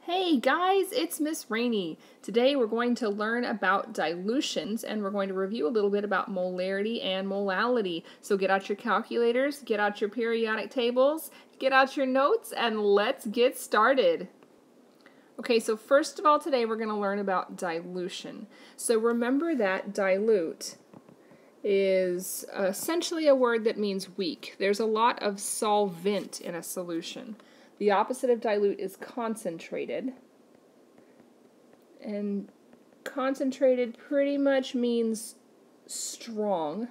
Hey guys, it's Miss Rainey. Today we're going to learn about dilutions and we're going to review a little bit about molarity and molality. So get out your calculators, get out your periodic tables, get out your notes, and let's get started. Okay, so first of all today we're going to learn about dilution. So remember that dilute is essentially a word that means weak. There's a lot of solvent in a solution. The opposite of dilute is concentrated. And concentrated pretty much means strong.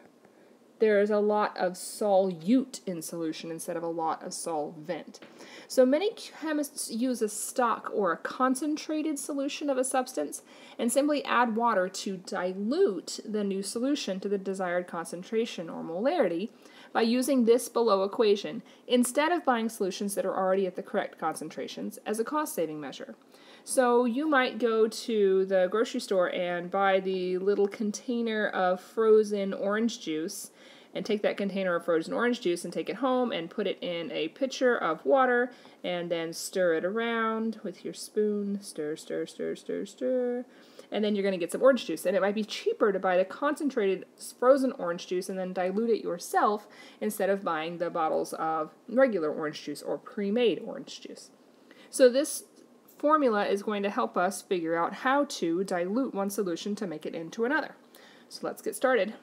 There is a lot of solute in solution instead of a lot of solvent. So many chemists use a stock or a concentrated solution of a substance and simply add water to dilute the new solution to the desired concentration or molarity by using this below equation instead of buying solutions that are already at the correct concentrations as a cost-saving measure. So you might go to the grocery store and buy the little container of frozen orange juice and take that container of frozen orange juice and take it home and put it in a pitcher of water and then stir it around with your spoon. Stir, stir, stir, stir, stir. And then you're going to get some orange juice. And it might be cheaper to buy the concentrated frozen orange juice and then dilute it yourself instead of buying the bottles of regular orange juice or pre-made orange juice. So this formula is going to help us figure out how to dilute one solution to make it into another. So let's get started.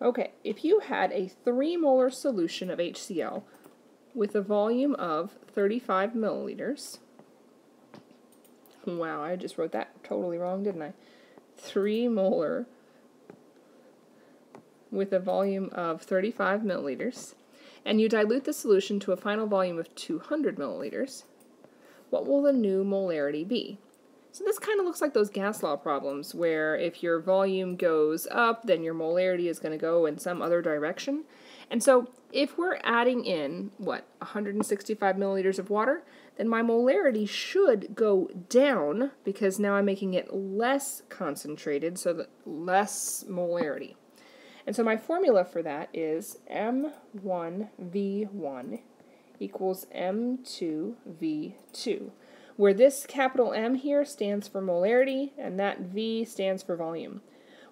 Okay, if you had a 3 molar solution of HCl with a volume of 35 milliliters, wow, I just wrote that totally wrong, didn't I? 3 molar with a volume of 35 milliliters, and you dilute the solution to a final volume of 200 milliliters, what will the new molarity be? So this kind of looks like those gas law problems where if your volume goes up, then your molarity is going to go in some other direction. And so if we're adding in, 165 milliliters of water, then my molarity should go down because now I'm making it less concentrated, so that less molarity. And so my formula for that is M1V1 equals M2V2, where this capital M here stands for molarity and that V stands for volume.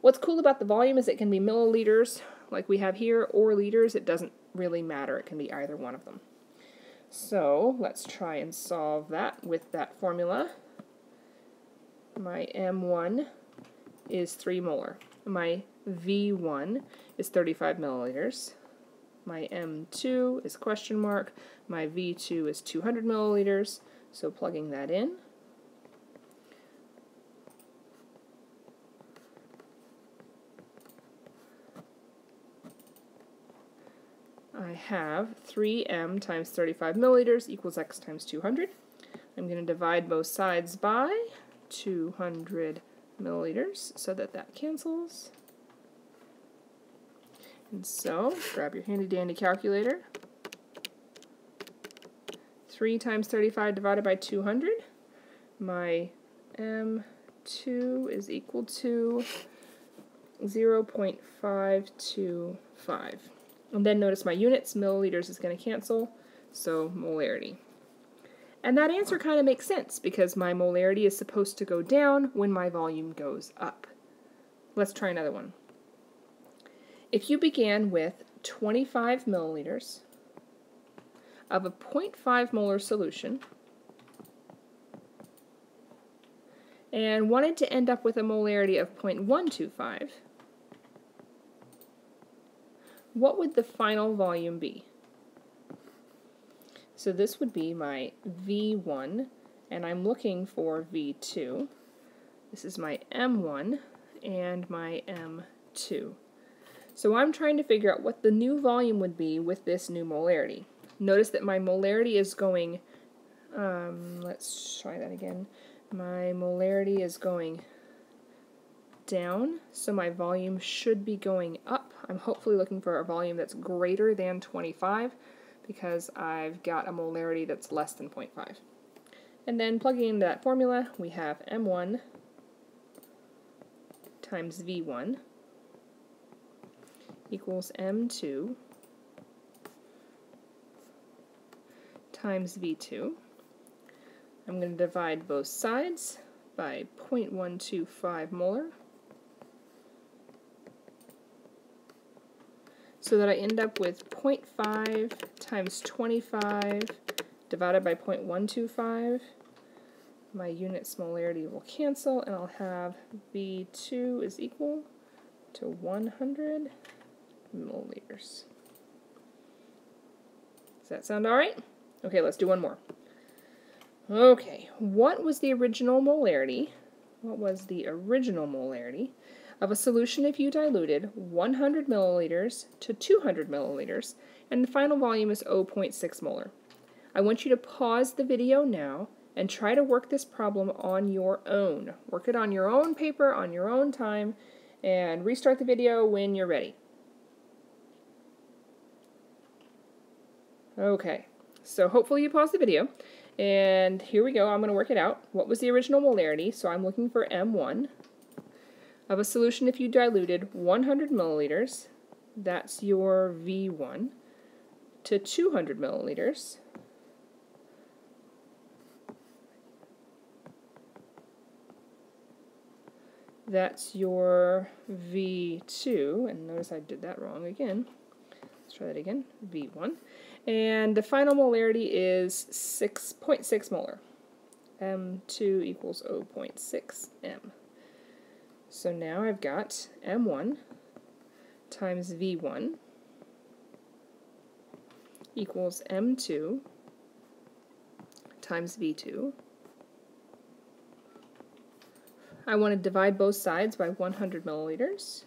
What's cool about the volume is it can be milliliters like we have here or liters. It doesn't really matter. It can be either one of them. So let's try and solve that with that formula. My M1 is 3 molar. My V1 is 35 milliliters. My M2 is question mark. My V2 is 200 milliliters. So plugging that in, I have 3m times 35 milliliters equals x times 200. I'm going to divide both sides by 200 milliliters so that cancels. And so, grab your handy dandy calculator. 3 times 35 divided by 200. My M2 is equal to 0.525. And then notice my units, milliliters is going to cancel, so molarity. And that answer kind of makes sense because my molarity is supposed to go down when my volume goes up. Let's try another one. If you began with 25 milliliters of a 0.5 molar solution and wanted to end up with a molarity of 0.125, what would the final volume be? So this would be my V1, and I'm looking for V2. This is my M1 and my M2. So I'm trying to figure out what the new volume would be with this new molarity. Notice that my molarity is going, let's try that again. My molarity is going down, so my volume should be going up. I'm hopefully looking for a volume that's greater than 25 because I've got a molarity that's less than 0.5. And then plugging into that formula, we have M1 times V1 equals M2 times V2. I'm I'm going to divide both sides by 0.125 molar, so that I end up with 0.5 times 25 divided by 0.125. My units molarity will cancel, and I'll have V2 is equal to 100 milliliters. Does that sound alright? Okay, let's do one more. Okay, what was the original molarity? What was the original molarity of a solution if you diluted 100 milliliters to 200 milliliters, and the final volume is 0.6 molar? I want you to pause the video now and try to work this problem on your own. Work it on your own paper, on your own time, and restart the video when you're ready. Okay, so hopefully you paused the video, and here we go. I'm going to work it out. What was the original molarity? So I'm looking for M1 of a solution if you diluted 100 milliliters, that's your V1, to 200 milliliters. That's your V2, and notice I did that wrong again. Let's try that again, V1. And the final molarity is 6.6 molar. M2 equals 0.6 M. So now I've got M1 times V1 equals M2 times V2. I want to divide both sides by 100 milliliters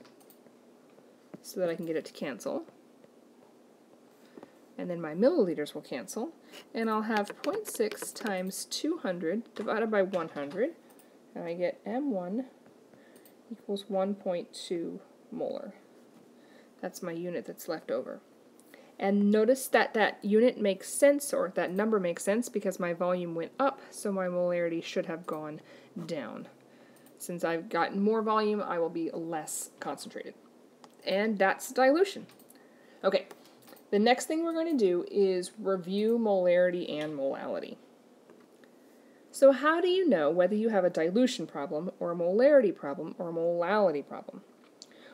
so that I can get it to cancel. And then my milliliters will cancel, and I'll have 0.6 times 200 divided by 100, and I get M1 equals 1.2 molar. That's my unit that's left over. And notice that that unit makes sense, or that number makes sense, because my volume went up, so my molarity should have gone down. Since I've gotten more volume, I will be less concentrated. And that's dilution. Okay, the next thing we're going to do is review molarity and molality. So how do you know whether you have a dilution problem, or a molarity problem, or a molality problem?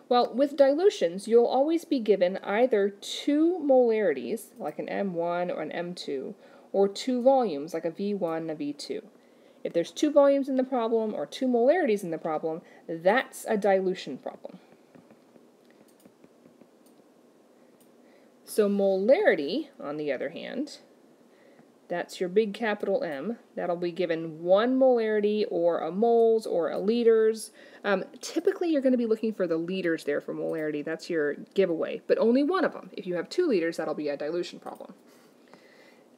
Well, with dilutions, you'll always be given either two molarities, like an M1 or an M2, or two volumes, like a V1 and a V2. If there's two volumes in the problem, or two molarities in the problem, that's a dilution problem. So molarity, on the other hand, that's your big capital M. That'll be given one molarity, or a moles, or a liters. Typically, you're going to be looking for the liters there for molarity. That's your giveaway, but only one of them. If you have 2 liters, that'll be a dilution problem.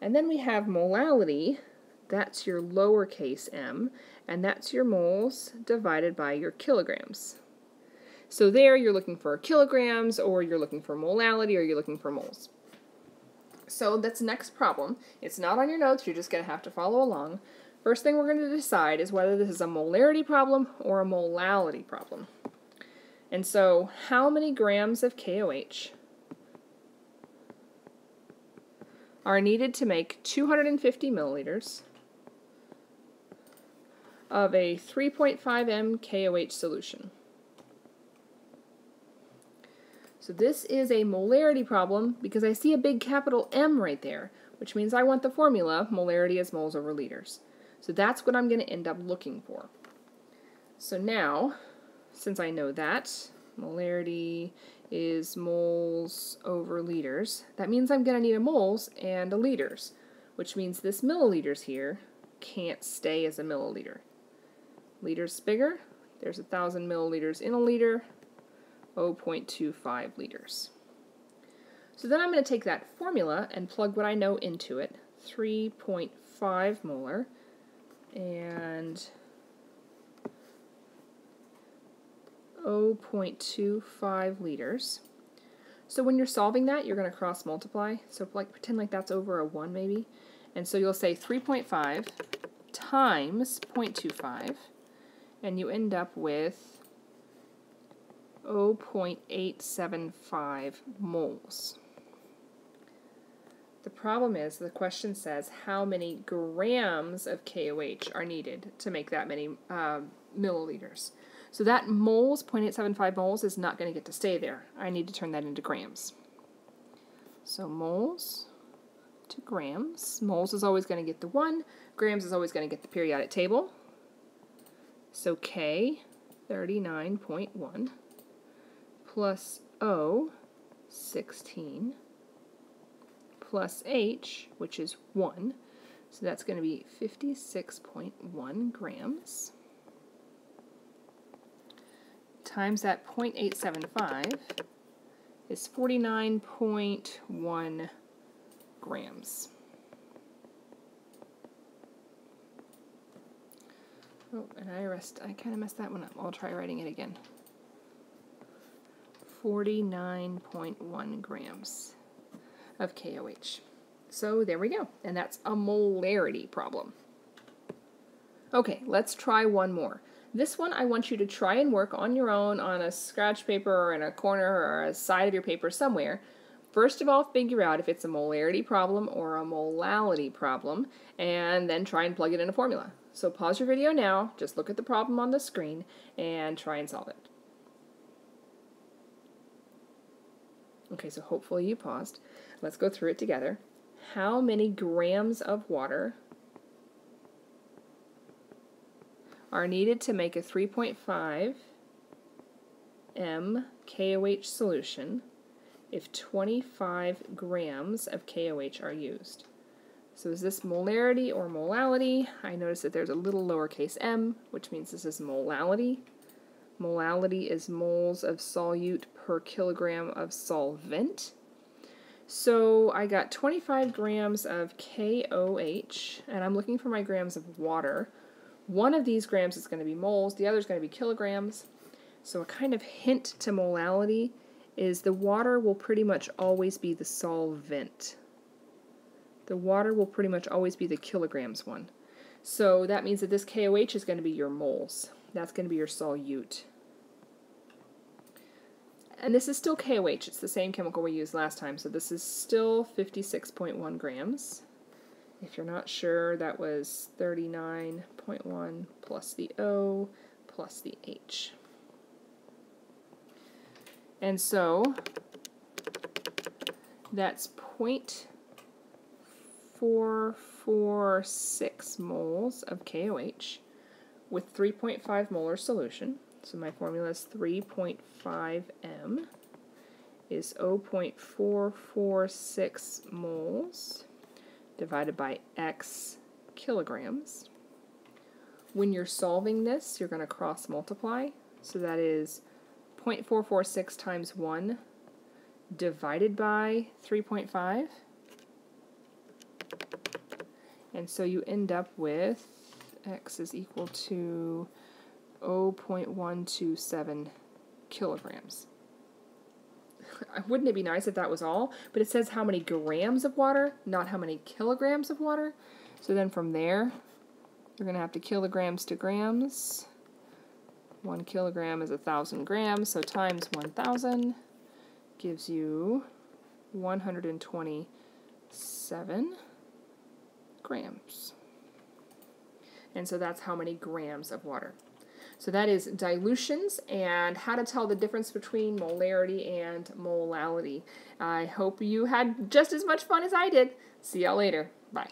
And then we have molality. That's your lowercase m, and that's your moles divided by your kilograms. So there, you're looking for kilograms, or you're looking for molality, or you're looking for moles. So that's the next problem. It's not on your notes, you're just going to have to follow along. First thing we're going to decide is whether this is a molarity problem or a molality problem. And so, how many grams of KOH are needed to make 250 milliliters of a 3.5 m KOH solution? So this is a molarity problem because I see a big capital M right there, which means I want the formula, molarity is moles over liters. So that's what I'm going to end up looking for. So now, since I know that, molarity is moles over liters, that means I'm going to need a moles and a liters, which means this milliliters here can't stay as a milliliter. Liters bigger, there's 1,000 milliliters in a liter, 0.25 liters. So then I'm going to take that formula and plug what I know into it, 3.5 molar and 0.25 liters. So when you're solving that, you're going to cross multiply. So like pretend like that's over a 1 maybe. And so you'll say 3.5 times 0.25, and you end up with 0.875 moles. The problem is the question says how many grams of KOH are needed to make that many milliliters. So that moles, 0.875 moles, is not going to get to stay there. I need to turn that into grams. So moles to grams. Moles is always going to get the 1. Grams is always going to get the periodic table. So K, 39.1, plus O, 16, plus H, which is 1. So that's going to be 56.1 grams. Times that 0.875 is 49.1 grams. Oh, and I kind of messed that one up. I'll try writing it again. 49.1 grams of KOH. So there we go. And that's a molarity problem. Okay, let's try one more. This one I want you to try and work on your own on a scratch paper or in a corner or a side of your paper somewhere. First of all, figure out if it's a molarity problem or a molality problem, and then try and plug it in a formula. So pause your video now, just look at the problem on the screen, and try and solve it. Okay, so hopefully you paused. Let's go through it together. How many grams of water are needed to make a 3.5 m KOH solution if 25 grams of KOH are used? So is this molarity or molality? I notice that there's a little lowercase m, which means this is molality. Molality is moles of solute per kilogram of solvent. So I got 25 grams of KOH, and I'm looking for my grams of water. One of these grams is going to be moles, the other is going to be kilograms. So a kind of hint to molality is the water will pretty much always be the solvent. The water will pretty much always be the kilograms one. So that means that this KOH is going to be your moles. That's going to be your solute. And this is still KOH. It's the same chemical we used last time. So this is still 56.1 grams. If you're not sure, that was 39.1 plus the O plus the H. And so that's 0.446 moles of KOH with 3.5 molar solution. So my formula is 3.5 m is 0.446 moles divided by x kilograms. When you're solving this, you're going to cross multiply. So that is 0.446 times 1 divided by 3.5. And so you end up with x is equal to 0.127 kilograms. Wouldn't it be nice if that was all? But it says how many grams of water, not how many kilograms of water. So then from there, you're going to have to kilograms to grams. 1 kilogram is 1,000 grams, so times 1,000 gives you 127 grams. And so that's how many grams of water. So that is dilutions and how to tell the difference between molarity and molality. I hope you had just as much fun as I did. See y'all later. Bye.